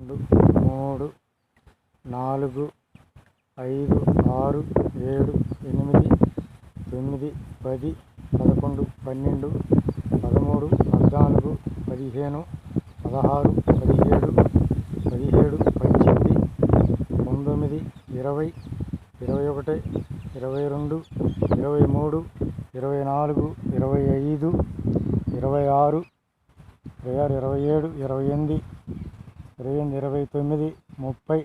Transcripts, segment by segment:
2, 3, 4, 5, 6, 7, 8, 9, 10, 11, 12, 13, 14, 15, 16, 17, 17, 18, 19, 20, 21, 22, 23, 24, 25, 26, 27, 28, 29, 30, 31, 32, 33, 34, 35, 36, 37, 38, 39, 40,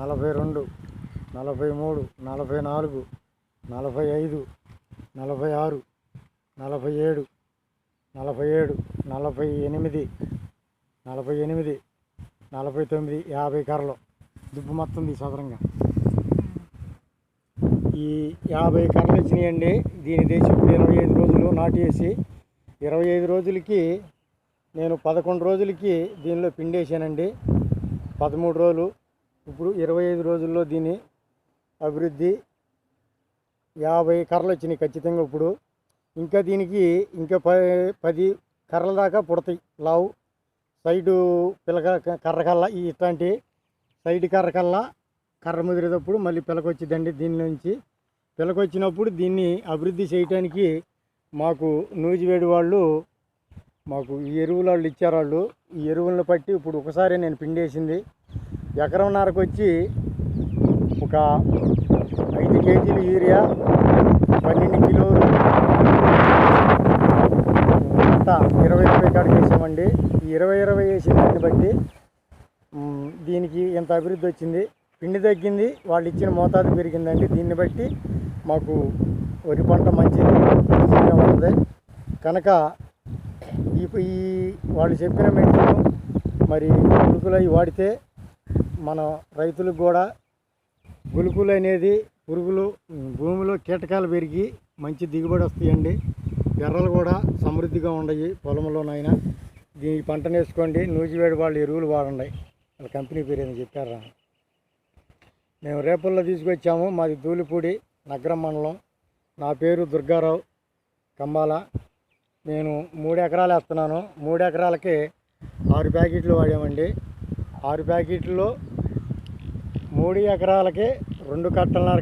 41, 40, 41, 42, 43, 44, 45, 46, 47, 48, 49, 50 కర్రలు దుబ్బు మొత్తం సదరంగా ఈ 50 కర్రలు వచ్చినాయండి. దీని దేశం ఇప్పుడు 25 రోజులు నాటేసి 25 రోజులకి నేను 11 రోజులకి దీనిలో పిండేసానండి. 13 రోజులు ఇప్పుడు 25 రోజుల్లో దీని అభివృద్ధి 50 కర్రలు వచ్చినాయి ఖచ్చితంగా. ఇప్పుడు ఇంకా దీనికి ఇంకా 10 కర్రల దాకా పుడతాయి లావు. సైడు పిలక కర్రకల్లా ఇట్లాంటి సైడ్ కర్రకల్లా కర్ర ముదిరేటప్పుడు మళ్ళీ పిలకొచ్చిద్దండి. దీని నుంచి పిలకొచ్చినప్పుడు దీన్ని అభివృద్ధి చేయటానికి మాకు నూజివేడి వాళ్ళు మాకు ఈ ఎరువులు వాళ్ళు ఇచ్చారు. వాళ్ళు ఈ ఎరువులను బట్టి ఇప్పుడు ఒకసారి నేను పిండేసింది ఎకరంన్నరకు వచ్చి ఒక 5 కేజీలు యూరియా, 12 కిలోలు అంతా 20 కాడికి వేసామండి. ఈ 20 వేసిన దాన్ని బట్టి దీనికి ఎంత అభివృద్ధి వచ్చింది. పిండి తగ్గింది, వాళ్ళు ఇచ్చిన మోతాదు పెరిగిందండి. దీన్ని బట్టి మాకు వరి పంట మంచిగా ఉంది కనుక ఈ వాళ్ళు చెప్పిన మెడిసిన్ మరి గుళికలు అవి వాడితే మన రైతులకు కూడా గుళికలు అనేది పురుగులు భూమిలో కీటకాలు పెరిగి మంచి దిగుబడి వస్తాయండి. ఎర్రలు కూడా సమృద్ధిగా ఉండయి పొలంలోనైనా. ఈ పంటను వేసుకోండి. నూజివేడి వాళ్ళు ఎరువులు వాడండి. వాళ్ళ కంపెనీ పేరు ఏమని చెప్పారా? మేము రేపల్లో తీసుకొచ్చాము. మాది ధూళిపూడి నగరం మండలం. నా పేరు దుర్గారావు కంబాల. నేను 3 ఎకరాలు వేస్తున్నాను. 3 ఎకరాలకి 6 ప్యాకెట్లు వాడామండి. 6 ప్యాకెట్లో 3 ఎకరాలకి 2 కట్టలన్నర